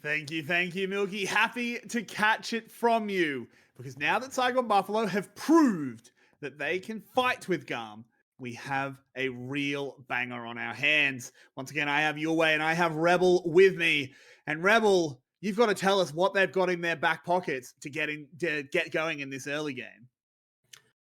Thank you, Milky. Happy to catch it from you. Because now that Saigon Buffalo have proved that they can fight with GAM, we have a real banger on our hands. Once again, I have Your Way and I have Rebel with me. And Rebel, you've got to tell us what they've got in their back pockets to get going in this early game.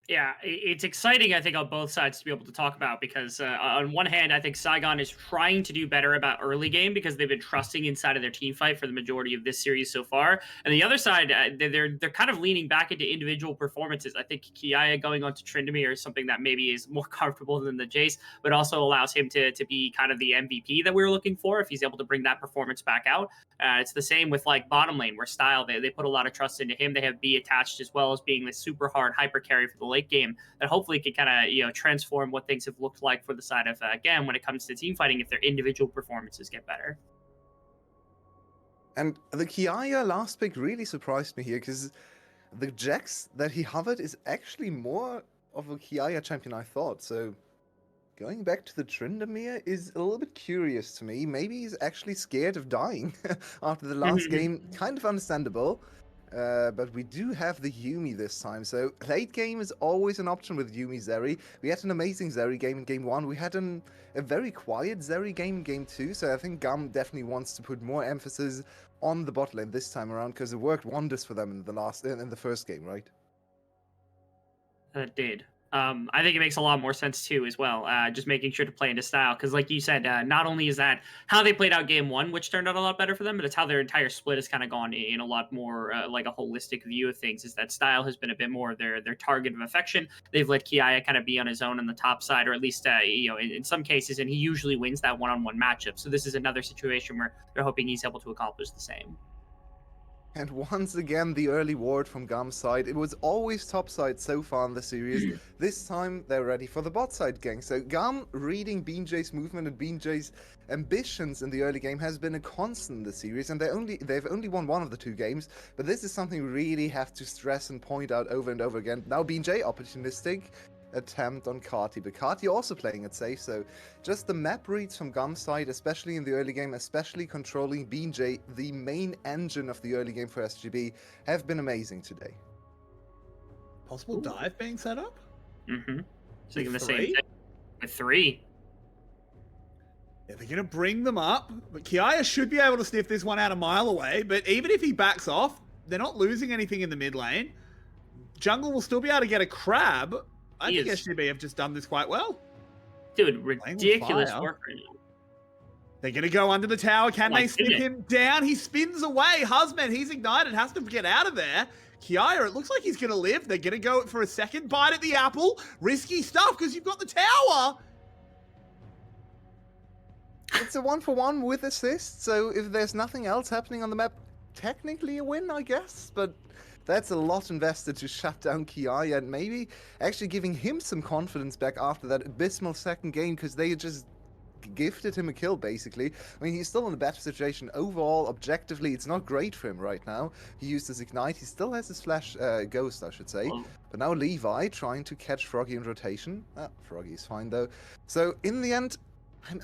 Yeah, it's exciting, I think, on both sides to be able to talk about because, on one hand, I think Saigon is trying to do better about early game because they've been trusting inside of their team fight for the majority of this series so far. And the other side, they're kind of leaning back into individual performances. I think Kiaya going on to Tryndamere is something that maybe is more comfortable than the Jace, but also allows him to be kind of the MVP that we were looking for if he's able to bring that performance back out. It's the same with like bottom lane where Style, they put a lot of trust into him. They have B attached as well as being the super hard hyper carry for the late game that hopefully could kind of transform what things have looked like for the side of GAM when it comes to team fighting if their individual performances get better. And the Kiaya last pick really surprised me here because the Jax that he hovered is actually more of a Kiaya champion I thought. So going back to the Tryndamere is a little bit curious to me. Maybe he's actually scared of dying after the last game. Kind of understandable. But we do have the Yuumi this time, so late game is always an option with Yuumi Zeri. We had an amazing Zeri game in game 1. We had a very quiet Zeri game in game 2, so I think GAM definitely wants to put more emphasis on the bot lane this time around because it worked wonders for them in the first game, right? It did. I think it makes a lot more sense too, as well. Just making sure to play into style, because like you said, not only is that how they played out game 1, which turned out a lot better for them, but it's how their entire split has kind of gone in a lot more like a holistic view of things. Is that style has been a bit more their target of affection. They've let Kiaya kind of be on his own on the top side, or at least in some cases, and he usually wins that one-on-one matchup. So this is another situation where they're hoping he's able to accomplish the same. And once again, the early ward from GAM's side. It was always top side so far in the series. This time, they're ready for the bot side gang. So GAM reading BeanJay's movement and BeanJay's ambitions in the early game has been a constant in the series, and they've only won one of the 2 games. But this is something we really have to stress and point out over and over again. Now BeanJay, opportunistic attempt on Kati, but Kati also playing it safe, so just the map reads from GAM's side, especially in the early game, especially controlling BeanJay, the main engine of the early game for SGB, have been amazing today. Possible dive being set up? Mm-hmm. Thinking the same thing with 3. Yeah, they're going to bring them up, but Kiaya should be able to sniff this one out a mile away, but even if he backs off, they're not losing anything in the mid lane. Jungle will still be able to get a crab. I think SGB have just done this quite well. Dude, ridiculous work right now. They're going to go under the tower. Can they snip him down? He spins away. Husband, he's ignited. Has to get out of there. Kiaya, it looks like he's going to live. They're going to go for a second bite at the apple. Risky stuff because you've got the tower. It's a 1-for-1 with assist, so if there's nothing else happening on the map, technically a win, I guess, but that's a lot invested to shut down Kiaya and maybe actually giving him some confidence back after that abysmal second game because they just gifted him a kill, basically. I mean, he's still in a better situation. Overall, objectively, it's not great for him right now. He used his Ignite. He still has his Flash Ghost, I should say. But now Levi trying to catch Froggy in rotation. Froggy's fine, though. So, in the end,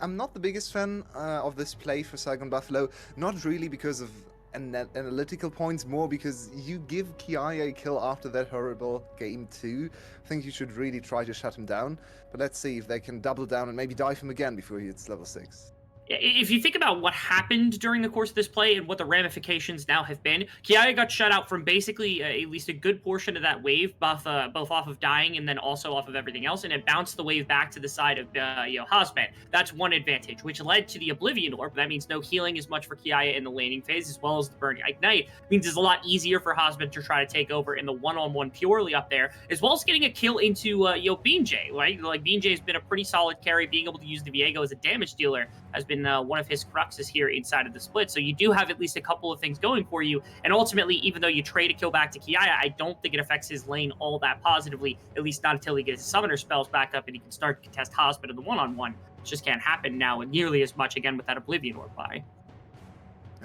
I'm not the biggest fan of this play for Saigon Buffalo. Not really because of analytical points, more because you give Kiaya a kill after that horrible game 2. I think you should really try to shut him down, but let's see if they can double down and maybe dive him again before he hits level 6. If you think about what happened during the course of this play and what the ramifications now have been, Kiaya got shut out from basically at least a good portion of that wave, both off of dying and then also off of everything else, and it bounced the wave back to the side of Hosmet. That's one advantage, which led to the Oblivion Orb. That means no healing as much for Kiaya in the laning phase, as well as the Burning Ignite. Means it's a lot easier for Hosmet to try to take over in the one-on-one purely up there, as well as getting a kill into BeanJay, right? Like BeanJay has been a pretty solid carry. Being able to use the Viego as a damage dealer has been one of his cruxes here inside of the split. So you do have at least a couple of things going for you. And ultimately, even though you trade a kill back to Kiaya, I don't think it affects his lane all that positively, at least not until he gets his summoner spells back up and he can start to contest Hosmet in the one-on-one. It just can't happen now nearly as much again with that Oblivion Orb buy.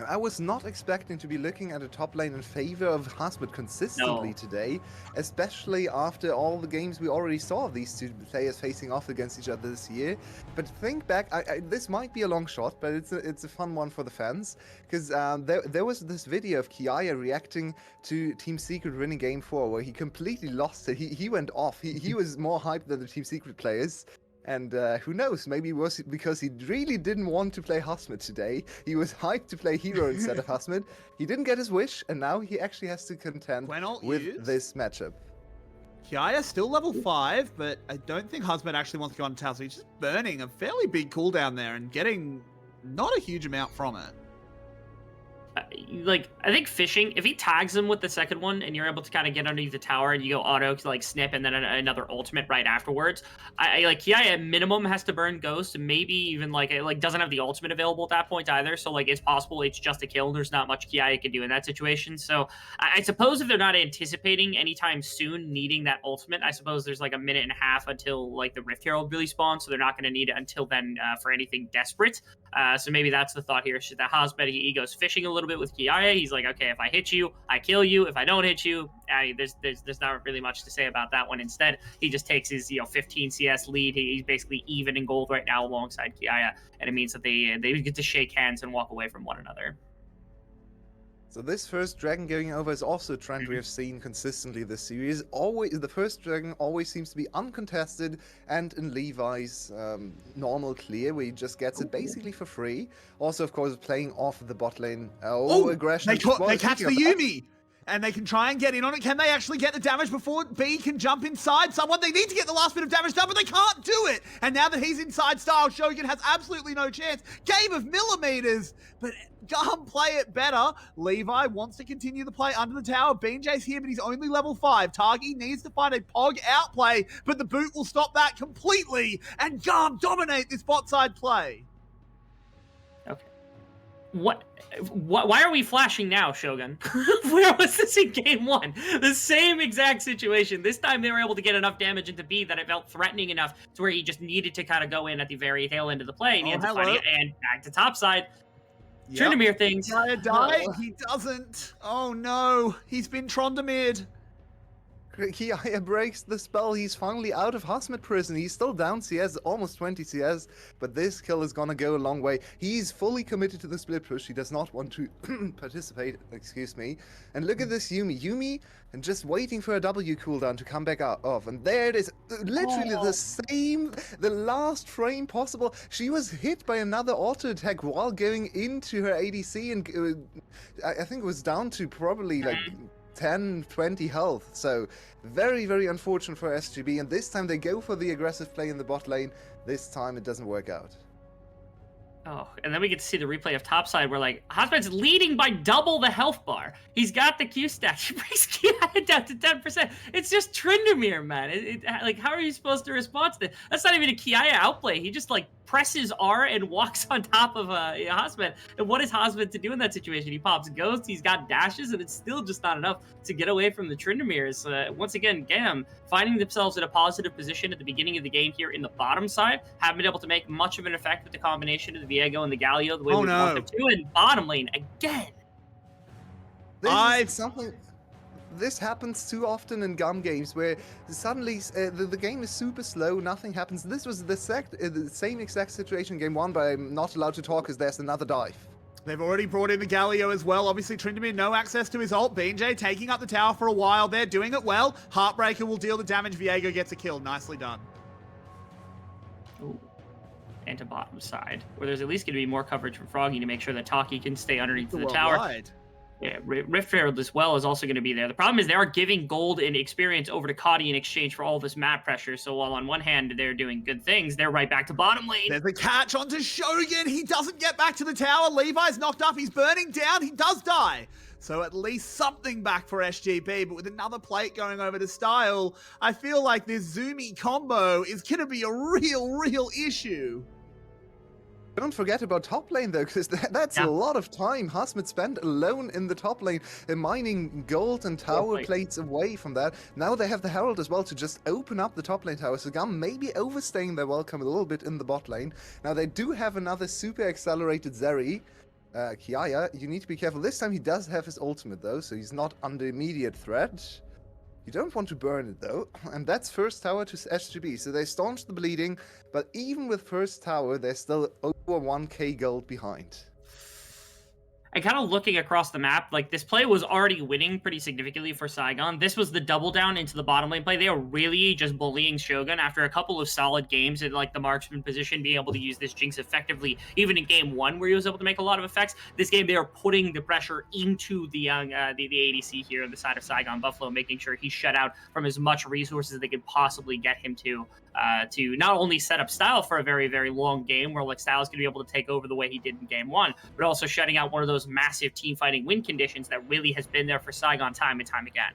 I was not expecting to be looking at a top lane in favor of Hasbet consistently No. today, especially after all the games we already saw of these two players facing off against each other this year. But think back, this might be a long shot, but it's a fun one for the fans, because there was this video of Kiaya reacting to Team Secret winning Game 4, where he completely lost it. He went off. He was more hyped than the Team Secret players. And who knows, maybe it was because he really didn't want to play Hasmid today. He was hyped to play Hero instead of Hasmid. He didn't get his wish, and now he actually has to contend with this matchup. Kiaya still level 5, but I don't think Husband actually wants to go on tower, so he's just burning a fairly big cooldown there and getting not a huge amount from it. Like, I think fishing, if he tags him with the second one and you're able to kind of get underneath the tower and you go auto to like snip and then another ultimate right afterwards, I like Kiaya at minimum has to burn ghost, maybe even like doesn't have the ultimate available at that point either. So like it's possible it's just a kill and there's not much Kiaya can do in that situation. So I suppose if they're not anticipating anytime soon needing that ultimate, I suppose there's like a minute and a half until like the Rift Herald really spawns, so they're not going to need it until then for anything desperate. So maybe that's the thought here. Should the Hasbet, he goes fishing a little bit with Kiaya. He's like, okay, if I hit you, I kill you. If I don't hit you, there's not really much to say about that one. Instead, he just takes his 15 CS lead. He's basically even in gold right now alongside Kiaya, and it means that they get to shake hands and walk away from one another. So this first dragon going over is also a trend we have seen consistently this series. Always, the first dragon always seems to be uncontested, and in Levi's normal clear, where he just gets it basically for free. Also, of course, playing off the bot lane. Aggression. They catch the Yuumi! And they can try and get in on it. Can they actually get the damage before B can jump inside someone? They need to get the last bit of damage done, but they can't do it. And now that he's inside style, Shogun has absolutely no chance. Game of millimeters, but GAM play it better. Levi wants to continue the play under the tower. BJ's here, but he's only level 5. Targi needs to find a Pog outplay, but the boot will stop that completely. And GAM dominate this bot side play. Okay. Why are we flashing now, Shogun? Where was this in game 1? The same exact situation. This time they were able to get enough damage into B that it felt threatening enough to where he just needed to kind of go in at the very tail end of the play. And he ends up finding it, and back to top side. Yep. Tryndamere things. He doesn't. Oh no, he's been Tryndamired. Kiaya breaks the spell. He's finally out of Hasmid prison. He's still down CS, almost 20 CS, but this kill is gonna go a long way. He's fully committed to the split push. He does not want to participate, excuse me. And look at this Yuumi, and just waiting for a W cooldown to come back off. And there it is, literally the last frame possible. She was hit by another auto attack while going into her ADC, and I think it was down to probably like 10, 20 health. So very, very unfortunate for SGB. And this time they go for the aggressive play in the bot lane. This time it doesn't work out. Oh, and then we get to see the replay of topside where, like, Hotspot's leading by double the health bar. He's got the Q stack. He brings Kiaya down to 10%. It's just Tryndamere, man. Like, how are you supposed to respond to this? That's not even a Kiaya outplay. He just, like, presses R and walks on top of Hosman. And what is Hosman to do in that situation? He pops Ghost, he's got dashes, and it's still just not enough to get away from the Tryndameres. Once again, GAM finding themselves in a positive position at the beginning of the game here in the bottom side, haven't been able to make much of an effect with the combination of the Viego and the Galio the way we want them to, and bottom lane again. This happens too often in GAM games where suddenly the game is super slow, nothing happens. This was the same exact situation in game 1, but I'm not allowed to talk because there's another dive. They've already brought in the Galio as well. Obviously, Tryndamere, no access to his ult. BJ taking up the tower for a while. They're doing it well. Heartbreaker will deal the damage. Viego gets a kill. Nicely done. Ooh. And to bottom side, where there's at least going to be more coverage from Froggy to make sure that Taki can stay underneath the tower. Wide. Yeah, Rift Herald as well is also going to be there. The problem is they are giving gold and experience over to Kadi in exchange for all this map pressure. So while on one hand they're doing good things, they're right back to bottom lane. There's a catch onto Shogun. He doesn't get back to the tower. Levi's knocked up. He's burning down. He does die. So at least something back for SGB. But with another plate going over to Style, I feel like this Zoomy combo is going to be a real issue. Don't forget about top lane though, because that's a lot of time Hasmid spent alone in the top lane, mining gold and tower plates away from that. Now they have the Herald as well to just open up the top lane tower. So GAM may be overstaying their welcome a little bit in the bot lane. Now they do have another super accelerated Zeri, Kiaya, you need to be careful. This time he does have his ultimate though, so he's not under immediate threat. You don't want to burn it though, and that's first tower to SGB. So they staunched the bleeding, but even with first tower, they're still over 1k gold behind. And kind of looking across the map, like this play was already winning pretty significantly for Saigon. This was the double down into the bottom lane play. They were really just bullying Shogun after a couple of solid games in like the marksman position, being able to use this Jinx effectively, even in game one where he was able to make a lot of effects. This game, they are putting the pressure into the ADC here on the side of Saigon Buffalo, making sure he's shut out from as much resources as they could possibly get him to not only set up Style for a very, very long game where like Style's going to be able to take over the way he did in game one, but also shutting out one of those massive team fighting win conditions that really has been there for Saigon time and time again.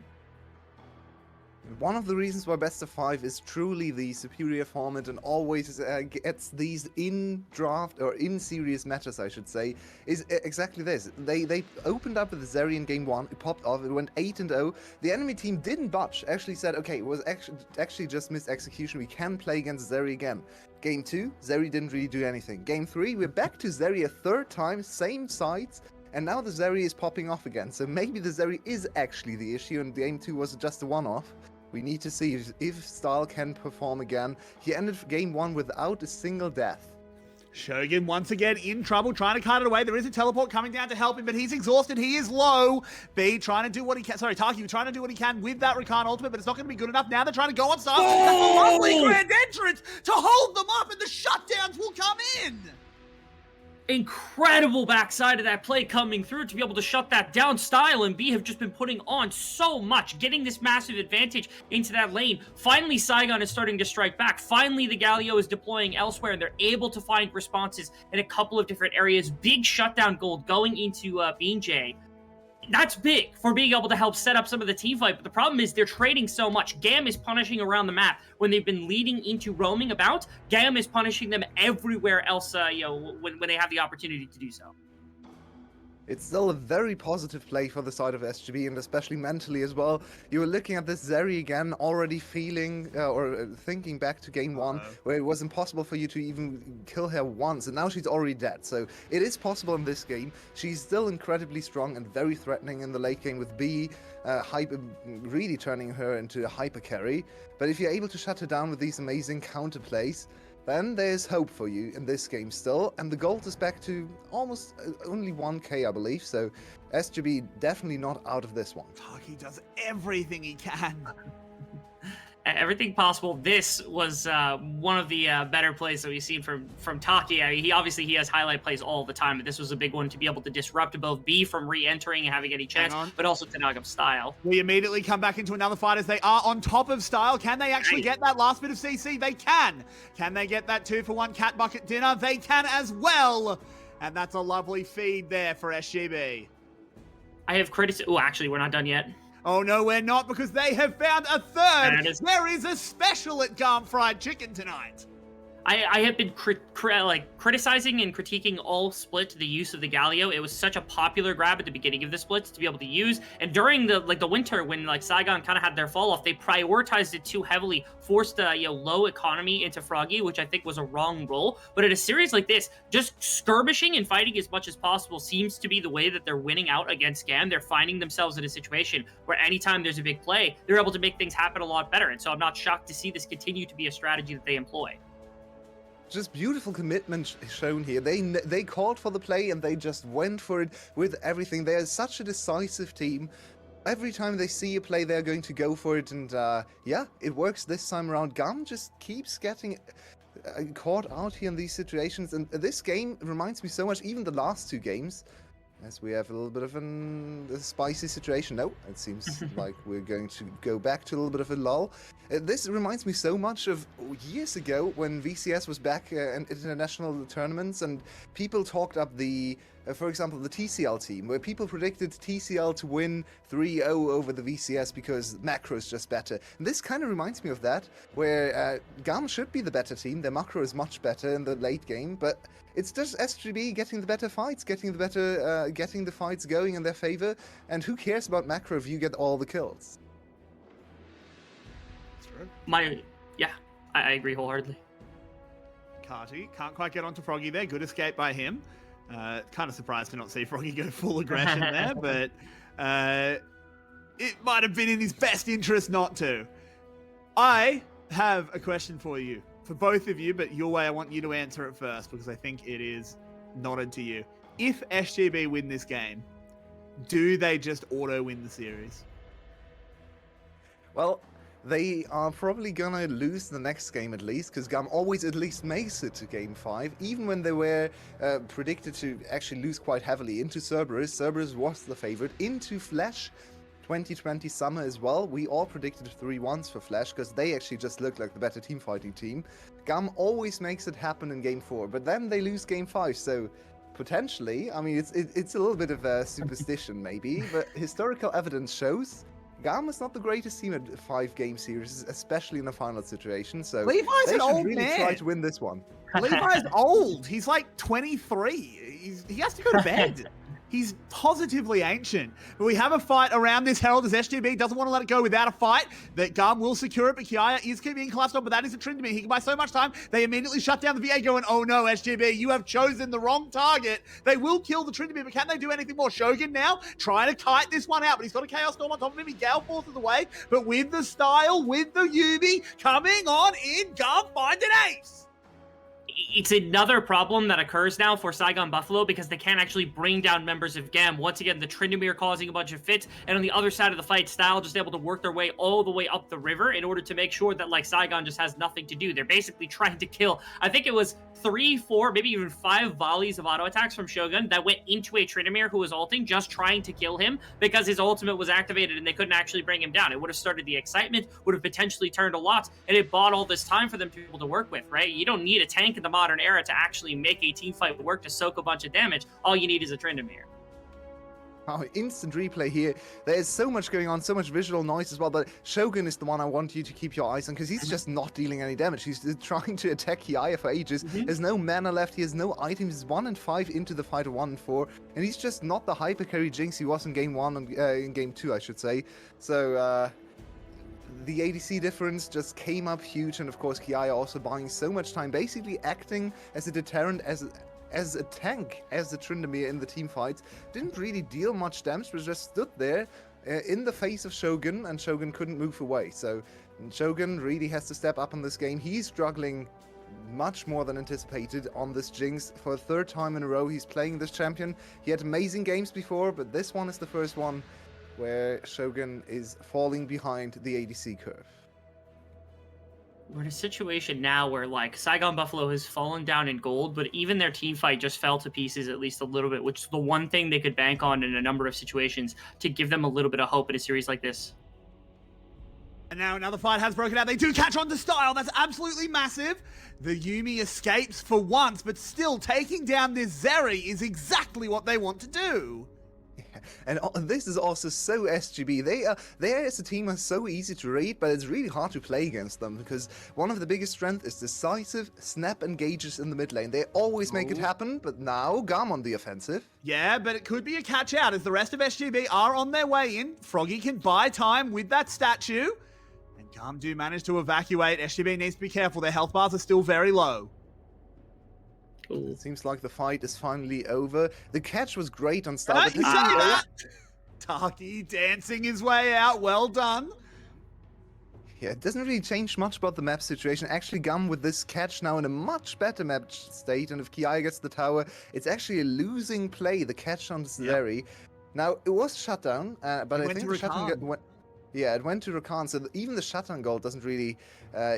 One of the reasons why best of 5 is truly the superior format and always gets these in draft or in series matters, I should say, is exactly this. They opened up with Zeri in game 1, it popped off, it went 8-0. The enemy team didn't budge, actually said, okay, it was actually just missed execution, we can play against Zeri again. Game 2, Zeri didn't really do anything. Game 3, we're back to Zeri a third time, same sides, and now the Zeri is popping off again. So maybe the Zeri is actually the issue and game 2 was just a one-off. We need to see if Style can perform again. He ended game 1 without a single death. Shogun once again in trouble, trying to cut it away. There is a teleport coming down to help him, but he's exhausted. He is low. B trying to do what he can. Sorry, Taki trying to do what he can with that Rakan ultimate, but it's not going to be good enough. Now they're trying to go on Style. That's a lovely grand entrance to hold them up, and the shutdowns will come in. Incredible backside of that play coming through to be able to shut that down. Style and B have just been putting on so much, getting this massive advantage into that lane. Finally, Saigon is starting to strike back. Finally, the Galio is deploying elsewhere, and they're able to find responses in a couple of different areas. Big shutdown gold going into Beanjay. That's big for being able to help set up some of the team fight, but the problem is they're trading so much. GAM is punishing around the map when they've been leading into roaming about. GAM is punishing them everywhere else, when they have the opportunity to do so. It's still a very positive play for the side of SGB, and especially mentally as well. You were looking at this Zeri again, already feeling or thinking back to game 1, where it was impossible for you to even kill her once, and now she's already dead. So it is possible in this game. She's still incredibly strong and very threatening in the late game with B, really turning her into a hyper carry. But if you're able to shut her down with these amazing counter plays, then there's hope for you in this game still, and the gold is back to almost only 1k, I believe, so SGB definitely not out of this one. Taki does everything he can. Everything possible. This was one of the better plays that we've seen from Taki. I mean, he has highlight plays all the time, but this was a big one to be able to disrupt both B from re-entering and having any chance, but also to knock up Style. We immediately come back into another fight as they are on top of Style. Can they actually get that last bit of CC? They can. Can they get that 2-for-1 cat bucket dinner? They can as well. And that's a lovely feed there for SGB. I have criticism. Oh, actually, we're not done yet. Oh, no, we're not, because they have found a third. There is a special at GAM Fried Chicken tonight. I have been criticizing and critiquing all split the use of the Galio. It was such a popular grab at the beginning of the splits to be able to use, and during the winter when Saigon kind of had their fall off, they prioritized it too heavily, forced low economy into Froggy, which I think was a wrong role. But in a series like this, just skirmishing and fighting as much as possible seems to be the way that they're winning out against GAM. They're finding themselves in a situation where anytime there's a big play, they're able to make things happen a lot better. And so I'm not shocked to see this continue to be a strategy that they employ. Just beautiful commitment shown here. They called for the play and they just went for it with everything. They are such a decisive team. Every time they see a play, they're going to go for it. And yeah, it works this time around. GAM just keeps getting caught out here in these situations. And this game reminds me so much, even the last 2 games, as we have a little bit of a spicy situation. No, it seems like we're going to go back to a little bit of a lull. This reminds me so much of years ago when VCS was back in international tournaments and people talked up the, for example, the TCL team, where people predicted TCL to win 3-0 over the VCS because macro is just better. And this kind of reminds me of that, where GAM should be the better team. Their macro is much better in the late game, but it's just SGB getting the better fights, getting the fights going in their favor, and who cares about macro if you get all the kills? That's true. I agree wholeheartedly. Carty can't quite get onto Froggy there. Good escape by him. Kind of surprised to not see Froggy go full aggression there, but it might have been in his best interest not to. I have a question for you, for both of you, but your way, I want you to answer it first because I think it is nodded to you. If SGB win this game, do they just auto-win the series? Well, they are probably gonna lose the next game at least, because GAM always at least makes it to Game 5, even when they were predicted to actually lose quite heavily into Cerberus. Cerberus was the favorite. Into Flash 2020 summer as well. We all predicted 3-1s for Flash, because they actually just look like the better team fighting team. GAM always makes it happen in Game 4, but then they lose Game 5, so potentially, I mean, it's a little bit of a superstition maybe, but historical evidence shows GAM is not the greatest team at 5-game series, especially in a final situation, so Levi's they an should old really man. try to win this one. Levi's old. He's like 23. He has to go to bed. He's positively ancient. But we have a fight around this Herald as SGB doesn't want to let it go without a fight. That GAM will secure it, but Kiaya is keeping collapsed on, but that is a Tryndamere. He can buy so much time. They immediately shut down the VA going, oh no, SGB, you have chosen the wrong target. They will kill the Tryndamere, but can they do anything more? Shogun now trying to kite this one out, but he's got a Chaos Storm on top of him. He Gale forces away, but with the style, with the Yubi coming on in, GAM find an ace. It's another problem that occurs now for Saigon Buffalo because they can't actually bring down members of GAM. Once again, the Tryndamere causing a bunch of fits, and on the other side of the fight, Style just able to work their way all the way up the river in order to make sure that like Saigon just has nothing to do. They're basically trying to kill, I think it was 3, 4, maybe even 5 volleys of auto attacks from Shogun that went into a Tryndamere who was ulting, just trying to kill him because his ultimate was activated and they couldn't actually bring him down. It would have started the excitement, would have potentially turned a lot, and it bought all this time for them to be able to work with, right? You don't need a tank in the modern era to actually make a team fight work to soak a bunch of damage. All you need is a Tryndamere. Oh, instant replay here. There's so much going on, so much visual noise as well, but Shogun is the one I want you to keep your eyes on, because he's just not dealing any damage. He's trying to attack Kiaya for ages. There's no mana left, he has no items, he's 1 and 5 into the fight of 1 and 4, and he's just not the hyper carry Jinx he was in Game 1, and in Game 2, I should say. So, the ADC difference just came up huge, and of course Kiaya also buying so much time, basically acting as a deterrent, as a tank, as the Tryndamere in the team fights. Didn't really deal much damage, but just stood there in the face of Shogun, and Shogun couldn't move away. So Shogun really has to step up in this game. He's struggling much more than anticipated on this Jinx. For a 3rd time in a row he's playing this champion. He had amazing games before, but this one is the first one where Shogun is falling behind the ADC curve. We're in a situation now where, like, Saigon Buffalo has fallen down in gold, but even their team fight just fell to pieces at least a little bit, which is the one thing they could bank on in a number of situations to give them a little bit of hope in a series like this. And now another fight has broken out. They do catch on to Style. That's absolutely massive. The Yuumi escapes for once, but still taking down this Zeri is exactly what they want to do. And this is also so SGB. They as a team are so easy to read, but it's really hard to play against them, because one of the biggest strengths is decisive snap engages in the mid lane. They always make it happen, but now GAM on the offensive. Yeah, but it could be a catch out as the rest of SGB are on their way in. Froggy can buy time with that statue. And GAM do manage to evacuate. SGB needs to be careful. Their health bars are still very low. Ooh. It seems like the fight is finally over. The catch was great on start. Right, you say that? Taki dancing his way out. Well done. Yeah, it doesn't really change much about the map situation. Actually, GAM with this catch now in a much better map state, and if Kiai gets the tower, it's actually a losing play, the catch on Zeri. Now, it was shut down, but I think the shutdown went... Yeah, it went to Rakan, so even the shutdown goal doesn't really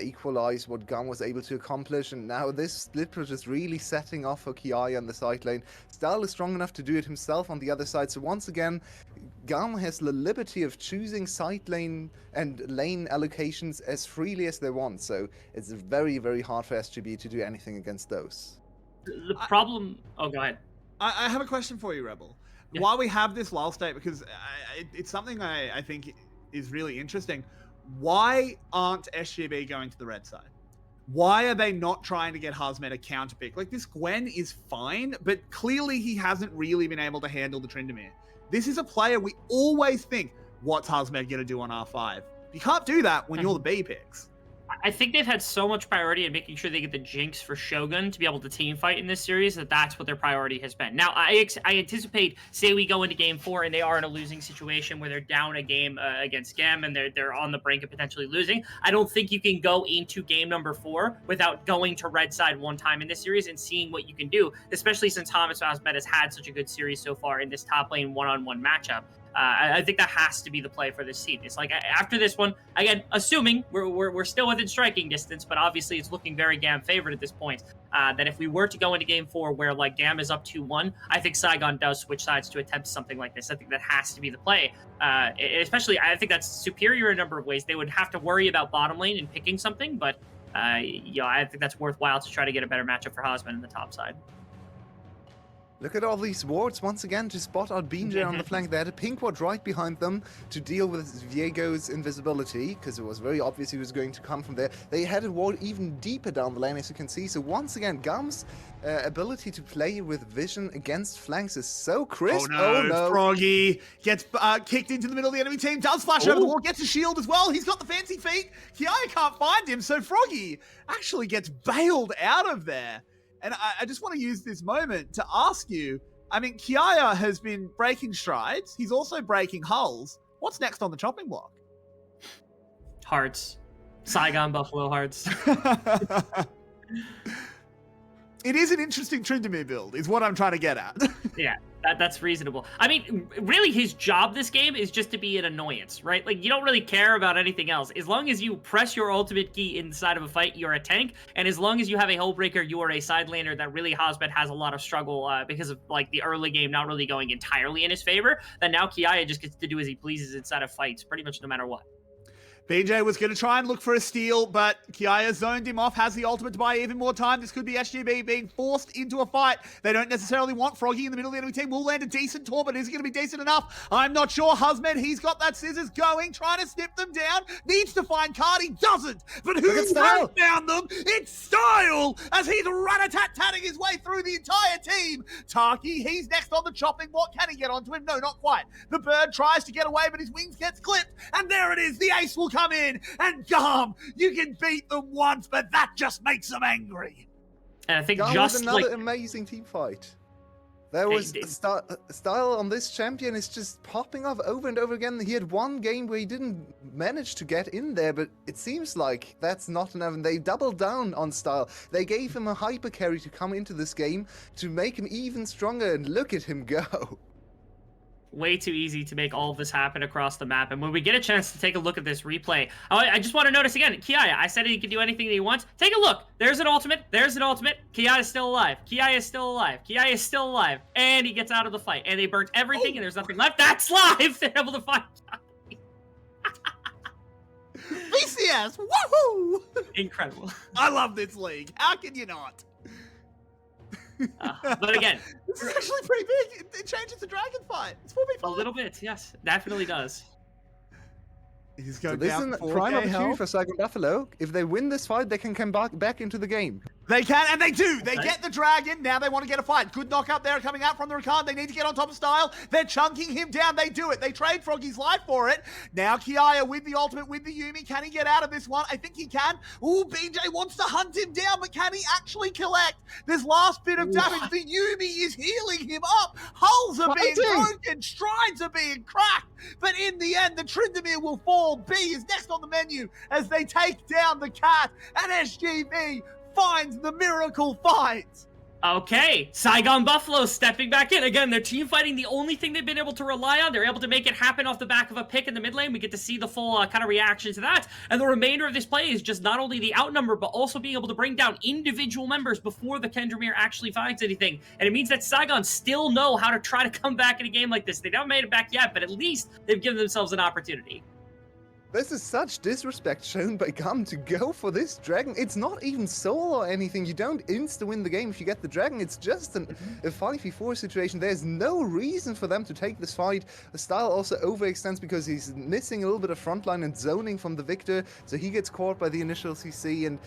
equalize what GAM was able to accomplish, and now this split was just really setting off for Kiai on the side lane. Style is strong enough to do it himself on the other side, so once again, GAM has the liberty of choosing side lane and lane allocations as freely as they want, so it's very, very hard for SGB to do anything against those. The problem... Oh, go ahead. I have a question for you, Rebel. Yeah. While we have this lull state, because it's something I think is really interesting. Why aren't SGB going to the red side? Why are they not trying to get Hazmet a counter pick? Like, this Gwen is fine, but clearly he hasn't really been able to handle the Tryndamere. This is a player we always think, what's Hazmet going to do on R5? You can't do that when you're the B picks. I think they've had so much priority in making sure they get the Jinx for Shogun to be able to team fight in this series that's what their priority has been. Now, I anticipate, say we go into Game 4 and they are in a losing situation where they're down a game against GAM and they're on the brink of potentially losing. I don't think you can go into game number 4 without going to red side one time in this series and seeing what you can do, especially since Thomas Osmed has had such a good series so far in this top lane one-on-one matchup. I think that has to be the play for this team. It's like after this one, again, assuming we're still within striking distance, but obviously it's looking very GAM favored at this point. That if we were to go into Game 4 where like GAM is up 2-1, I think Saigon does switch sides to attempt something like this. I think that has to be the play. Especially, I think that's superior in a number of ways. They would have to worry about bottom lane and picking something, but I think that's worthwhile to try to get a better matchup for Hosman in the top side. Look at all these wards once again to spot out BJ on the flank. They had a pink ward right behind them to deal with Viego's invisibility, because it was very obvious he was going to come from there. They had a ward even deeper down the lane, as you can see. So once again, GAM's ability to play with vision against flanks is so crisp. Oh no, Froggy gets kicked into the middle of the enemy team, does flash over the wall, gets a shield as well. He's got the fancy feet. Kiaya can't find him, so Froggy actually gets bailed out of there. And I just want to use this moment to ask you, I mean, Kiaya has been breaking strides. He's also breaking hulls. What's next on the chopping block? Hearts. Saigon Buffalo Hearts. It is an interesting Tryndamere build, is what I'm trying to get at. Yeah, that's reasonable. I mean, really, his job this game is just to be an annoyance, right? Like, you don't really care about anything else. As long as you press your ultimate key inside of a fight, you're a tank. And as long as you have a Hullbreaker, you are a side laner that really Hosmed has a lot of struggle because of, like, the early game not really going entirely in his favor. Then now Kiaya just gets to do as he pleases inside of fights, pretty much no matter what. BJ was going to try and look for a steal, but Kiaya zoned him off, has the ultimate to buy even more time. This could be SGB being forced into a fight. They don't necessarily want Froggy in the middle of the enemy team. Will land a decent taunt, but is it going to be decent enough? I'm not sure. Husman, he's got that scissors going, trying to snip them down. Needs to find Cardi, doesn't. But who's found them? It's Style, as he's rat-a-tat-tatting his way through the entire team. Taki, he's next on the chopping block. Can he get onto him? No, not quite. The bird tries to get away, but his wings gets clipped. And there it is. The ace will come in, and GAM, you can beat them once, but that just makes them angry. And I think GAM just was another like amazing team fight. There was Style on this champion is just popping off over and over again. He had one game where he didn't manage to get in there, but it seems like that's not enough. And they doubled down on Style. They gave him a hyper carry to come into this game to make him even stronger, and look at him go. way too easy to make all of this happen across the map. And when we get a chance to take a look at this replay, I just want to notice again, Kiaya, I said he could do anything that he wants. Take a look. There's an ultimate. There's an ultimate. Kiaya's still alive. Kiaya's still alive. Kiaya's still alive. And he gets out of the fight. And they burnt everything, and there's nothing left. That's live. They're able to find VCS, woohoo! Incredible. I love this league. How can you not? But again, this is actually pretty big. It changes the dragon fight. It's 4v5. a little bit, yes, definitely does. He's going So this is down a 4K prime opportunity health. for Saigon Buffalo. If they win this fight, they can come back into the game. They can, and they do. They Okay. get the dragon. Now they want to get a fight. Good knockup there coming out from the Rakan. They need to get on top of Style. They're chunking him down. They do it. They trade Froggy's life for it. Now Kiaya with the ultimate, with the Yuumi. Can he get out of this one? I think he can. Ooh, BJ wants to hunt him down, but can he actually collect this last bit of damage? The Yuumi is healing him up. Hulls are being broken. Strides are being cracked. But in the end, the Tryndamere will fall. B is next on the menu as they take down the cat, and SGB finds the miracle fight. Okay, Saigon Buffalo stepping back in. Again, they're team fighting, the only thing they've been able to rely on. They're able to make it happen off the back of a pick in the mid lane. We get to see the full kind of reaction to that. And the remainder of this play is just not only the outnumber, but also being able to bring down individual members before the Kendramere actually finds anything. And it means that Saigon still know how to try to come back in a game like this. They haven't made it back yet, but at least they've given themselves an opportunity. This is such disrespect shown by GAM to go for this dragon. It's not even solo or anything. You don't insta-win the game if you get the dragon. It's just a 5v4 situation. There's no reason for them to take this fight. The Style also overextends because he's missing a little bit of frontline and zoning from the Victor, so he gets caught by the initial CC. And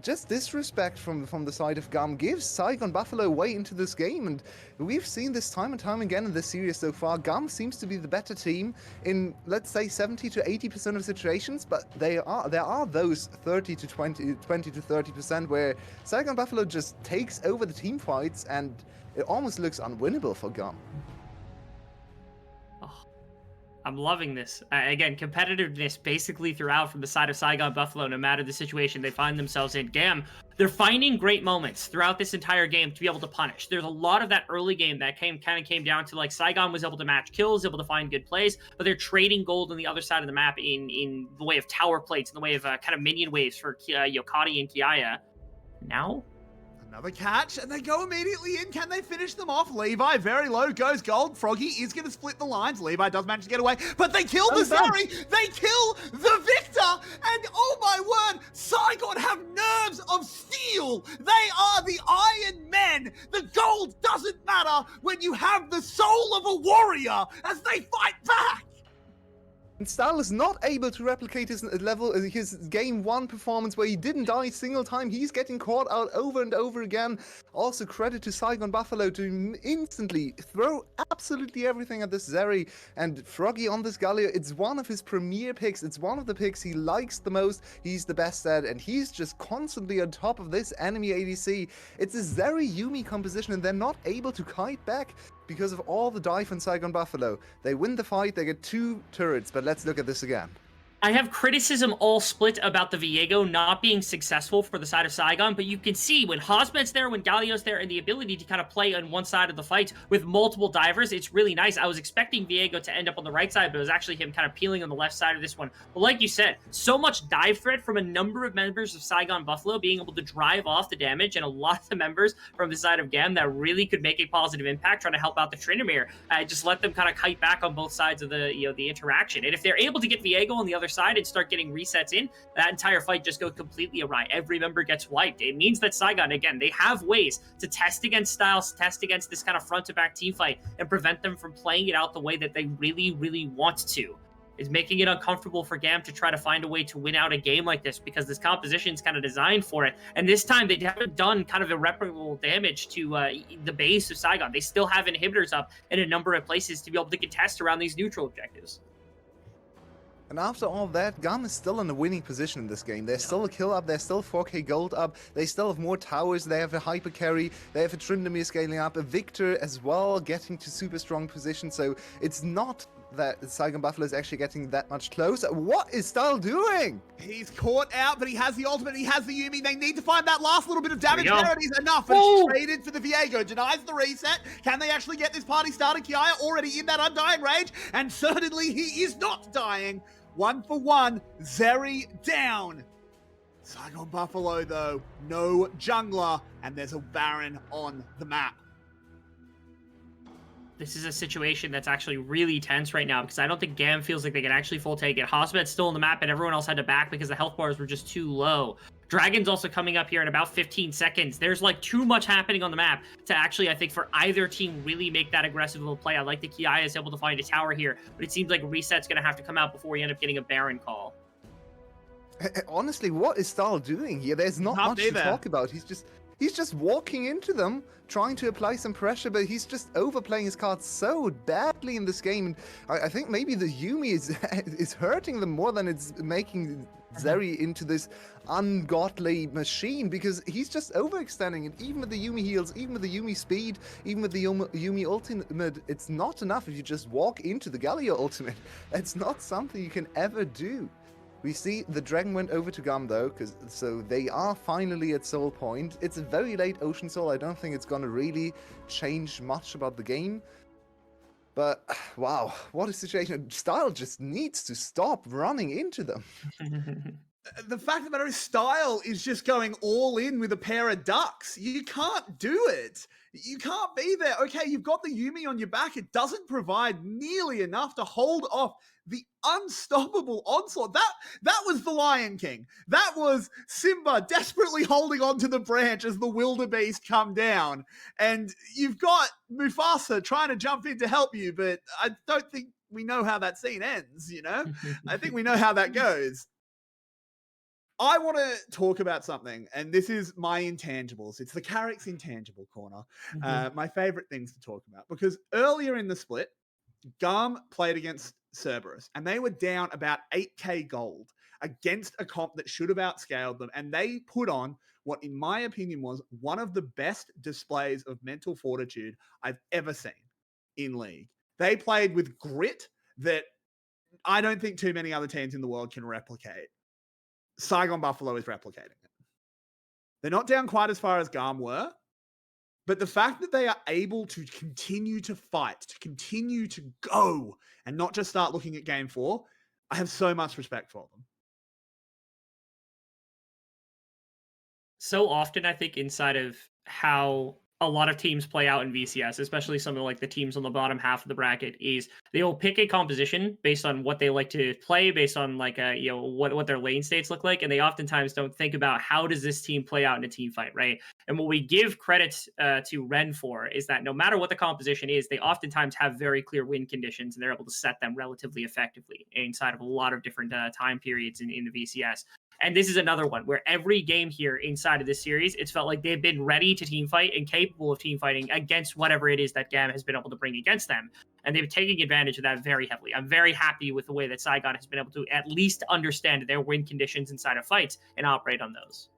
just disrespect from the side of GAM gives Saigon Buffalo way into this game, and we've seen this time and time again in this series so far. GAM seems to be the better team in, let's say, 70 to 80% of situations, but there are those 30 to 20 to 30% where Saigon Buffalo just takes over the team fights, and it almost looks unwinnable for GAM. I'm loving this. Again, competitiveness basically throughout from the side of Saigon Buffalo, no matter the situation they find themselves in. GAM, they're finding great moments throughout this entire game to be able to punish. There's a lot of that early game that kind of came down to, like, Saigon was able to match kills, able to find good plays, but they're trading gold on the other side of the map in the way of tower plates, in the way of kind of minion waves for Yokati and Kiaya. Now, another catch, and they go immediately in. Can they finish them off? Levi, very low, goes gold. Froggy is going to split the lines. Levi does manage to get away, but they kill the Zeri. They kill the Victor, and oh my word, Saigon have nerves of steel. They are the Iron Men. The gold doesn't matter when you have the soul of a warrior as they fight back. And Style is not able to replicate his game 1 performance where he didn't die a single time. He's getting caught out over and over again. Also, credit to Saigon Buffalo to instantly throw absolutely everything at this Zeri. And Froggy on this Galio, it's one of his premier picks. It's one of the picks he likes the most. He's the best at, and he's just constantly on top of this enemy ADC. It's a Zeri Yuumi composition, and they're not able to kite back because of all the dive on Saigon Buffalo. They win the fight, they get 2 turrets, but let's look at this again. I have criticism all split about the Viego not being successful for the side of Saigon, but you can see when Hosmed's there, when Galio's there, and the ability to kind of play on one side of the fight with multiple divers, it's really nice. I was expecting Viego to end up on the right side, but it was actually him kind of peeling on the left side of this one. But like you said, so much dive threat from a number of members of Saigon Buffalo being able to drive off the damage, and a lot of the members from the side of GAM that really could make a positive impact trying to help out the Tryndamere. Just let them kind of kite back on both sides of the the interaction. And if they're able to get Viego on the other side and start getting resets in, that entire fight just goes completely awry. Every member gets wiped. It means that Saigon, again, they have ways to test against Styles, test against this kind of front-to-back team fight, and prevent them from playing it out the way that they really, really want to. Is making it uncomfortable for GAM to try to find a way to win out a game like this, because this composition is kind of designed for it. And this time they haven't done kind of irreparable damage to the base of Saigon. They still have inhibitors up in a number of places to be able to contest around these neutral objectives. And after all that, GAM is still in a winning position in this game. There's still a kill up, there's still 4k gold up, they still have more towers, they have a hyper carry, they have a Tryndamere scaling up, a Victor as well getting to super strong position, so it's not that Saigon Buffalo is actually getting that much closer. What is Style doing? He's caught out, but he has the ultimate, he has the Yuumi. They need to find that last little bit of damage there, and he's enough. And it's traded for the Viego. Denies the reset. Can they actually get this party started? Kiaya already in that undying rage, and certainly he is not dying. 1 for 1, Zeri down. Saigon Buffalo, though, no jungler, and there's a Baron on the map. This is a situation that's actually really tense right now, because I don't think GAM feels like they can actually full take it. Hosmed's still on the map, and everyone else had to back because the health bars were just too low. Dragon's also coming up here in about 15 seconds. There's like too much happening on the map to actually, I think, for either team really make that aggressive of a play. I like that Kiaya is able to find a tower here, but it seems like Reset's going to have to come out before we end up getting a Baron call. Honestly, what is Style doing here? There's not much to talk about. He's just walking into them, trying to apply some pressure, but he's just overplaying his cards so badly in this game. And I think maybe the Yuumi is hurting them more than it's making Zeri into this ungodly machine, because he's just overextending. And even with the Yuumi heals, even with the Yuumi speed, even with the Yuumi ultimate, it's not enough if you just walk into the Galio ultimate. It's not something you can ever do. We see the Dragon went over to GAM though, so they are finally at Soul Point. It's a very late Ocean Soul. I don't think it's gonna really change much about the game. But wow, what a situation. Style just needs to stop running into them. The fact of the matter is, Style is just going all in with a pair of ducks. You can't do it. You can't be there. Okay, you've got the Yuumi on your back. It doesn't provide nearly enough to hold off the unstoppable onslaught. That was the Lion King. That was Simba desperately holding onto the branch as the wildebeest come down. And you've got Mufasa trying to jump in to help you, but I don't think we know how that scene ends, you know? I think we know how that goes. I want to talk about something, and this is my intangibles. It's the Carrick's intangible corner. My favorite things to talk about, because earlier in the split, GAM played against Cerberus, and they were down about 8k gold against a comp that should have outscaled them, and they put on what, in my opinion, was one of the best displays of mental fortitude I've ever seen in League. They played with grit that I don't think too many other teams in the world can replicate. Saigon Buffalo is replicating it. They're not down quite as far as GAM were, but the fact that they are able to continue to fight, to continue to go, and not just start looking at game 4, I have so much respect for them. So often, I think, inside of how a lot of teams play out in VCS, especially some of like the teams on the bottom half of the bracket, is they will pick a composition based on what they like to play, based on like what their lane states look like, and they oftentimes don't think about how does this team play out in a team fight, right? And what we give credit to Ren for is that no matter what the composition is, they oftentimes have very clear win conditions, and they're able to set them relatively effectively inside of a lot of different time periods in the VCS. And this is another one where every game here inside of this series, it's felt like they've been ready to team fight and capable of team fighting against whatever it is that GAM has been able to bring against them. And they've taken advantage of that very heavily. I'm very happy with the way that Saigon has been able to at least understand their win conditions inside of fights and operate on those.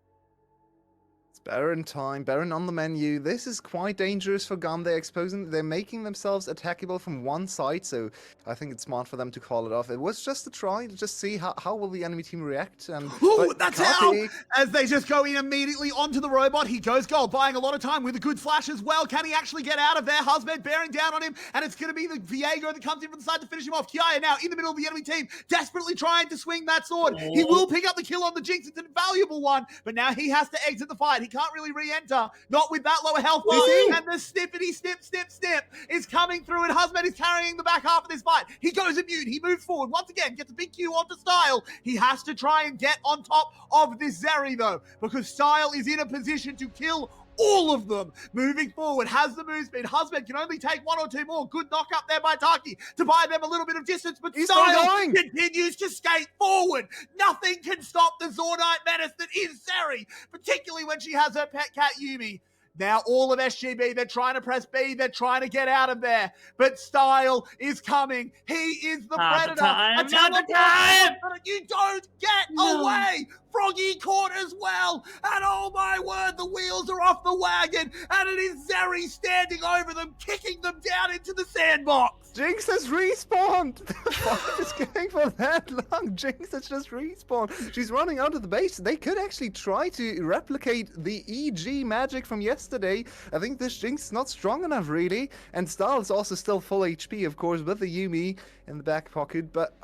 Baron time, Baron on the menu. This is quite dangerous for GAM. They're making themselves attackable from one side, so I think it's smart for them to call it off. It was just a try to just see how will the enemy team react. And that's how! As they just go in immediately onto the robot, he goes gold, buying a lot of time with a good flash as well. Can he actually get out of there? Husband bearing down on him, and it's going to be the Viego that comes in from the side to finish him off. Kiaya now in the middle of the enemy team, desperately trying to swing that sword. Oh. He will pick up the kill on the Jinx. It's a valuable one, but now he has to exit the fight. He can't really re-enter, not with that lower health bar. And the snippety snip is coming through, and Husband is carrying the back half of this fight. He goes immune, he moves forward once again, gets a big Q onto Style. He has to try and get on top of this Zeri though, because Style is in a position to kill all of them. Moving forward, has the move speed. Husband can only take one or two more. Good knock up there by Taki to buy them a little bit of distance, but Style continues to skate forward. Nothing can stop the Zordite menace that is Zeri, particularly when she has her pet cat Yumi. Now all of SGB, they're trying to press B, they're trying to get out of there, but Style is coming. He is the predator. Not the time. You don't get away. Froggy caught as well, and oh my word, the wheels are off the wagon, and it is Zeri standing over them, kicking them down into the sandbox. Jinx has respawned. The fight is going for that long. Jinx has just respawned. She's running out of the base. They could actually try to replicate the EG magic from yesterday. I think this Jinx is not strong enough, really. And Style is also still full HP, of course, with the Yumi in the back pocket. But,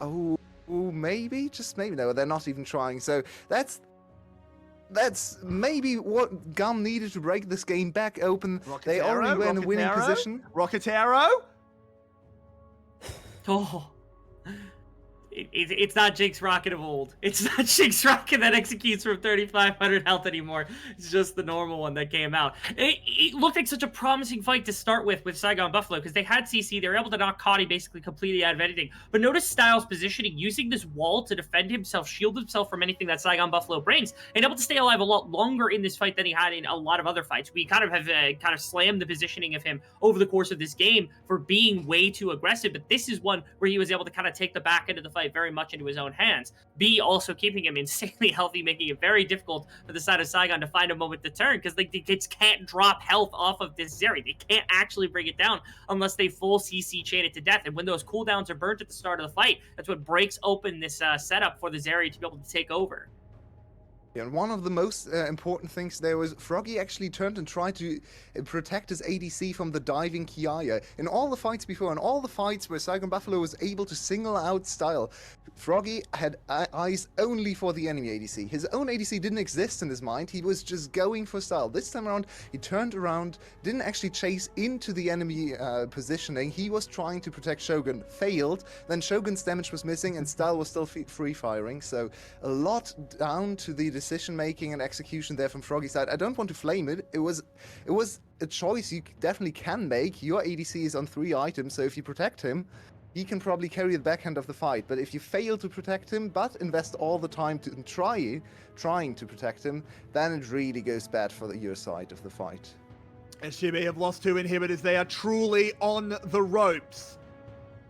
maybe? Just maybe. No, they're not even trying. So that's maybe what GAM needed to break this game back open. They already were in a winning position. Rocketero? Oh, it's not Jinx Rocket of old. It's not Jinx Rocket that executes from 3,500 health anymore. It's just the normal one that came out. It looked like such a promising fight to start with Saigon Buffalo, because they had CC. They were able to knock Cotty basically completely out of anything. But notice Styles' positioning, using this wall to defend himself, shield himself from anything that Saigon Buffalo brings, and able to stay alive a lot longer in this fight than he had in a lot of other fights. We kind of have slammed the positioning of him over the course of this game for being way too aggressive, but this is one where he was able to kind of take the back end of the fight very much into his own hands. B also keeping him insanely healthy, making it very difficult for the side of Saigon to find a moment to turn, because the kids can't drop health off of this Zeri. They can't actually bring it down unless they full CC chain it to death. And when those cooldowns are burnt at the start of the fight, that's what breaks open this setup for the Zeri to be able to take over. And one of the most important things there was Froggy actually turned and tried to protect his ADC from the diving Kiaya. In all the fights before, in all the fights where Saigon Buffalo was able to single out Style, Froggy had eyes only for the enemy ADC. His own ADC didn't exist in his mind. He was just going for Style. This time around, he turned around, didn't actually chase into the enemy positioning. He was trying to protect Shogun, failed. Then Shogun's damage was missing and Style was still free firing. So a lot down to the decision making and execution there from Froggy's side. I don't want to flame it. It was a choice you definitely can make. Your ADC is on 3 items, so if you protect him, he can probably carry the backhand of the fight. But if you fail to protect him, but invest all the time to trying to protect him, then it really goes bad for your side of the fight. SGB have lost 2 inhibitors. They are truly on the ropes.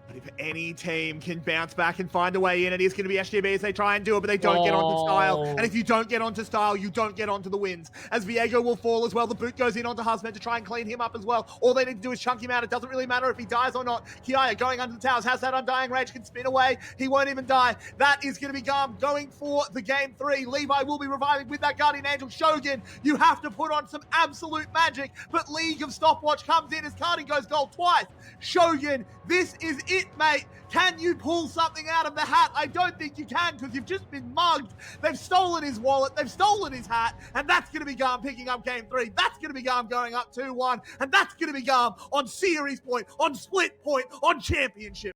But if any team can bounce back and find a way in, it is going to be SGB as they try and do it, but they don't get onto style. And if you don't get onto style, you don't get onto the wins. As Viego will fall as well, the boot goes in onto Husband to try and clean him up as well. All they need to do is chunk him out. It doesn't really matter if he dies or not. Kiaya going under the towers, has that Undying Rage, can spin away. He won't even die. That is going to be GAM going for the game 3. Levi will be reviving with that Guardian Angel. Shogun, you have to put on some absolute magic, but League of Stopwatch comes in as Cardi goes gold twice. Shogun, this is it, mate. Can you pull something out of the hat? I don't think you can, because you've just been mugged. They've stolen his wallet. They've stolen his hat. And that's going to be GAM picking up game 3. That's going to be GAM going up 2-1. And that's going to be GAM on series point, on split point, on championship.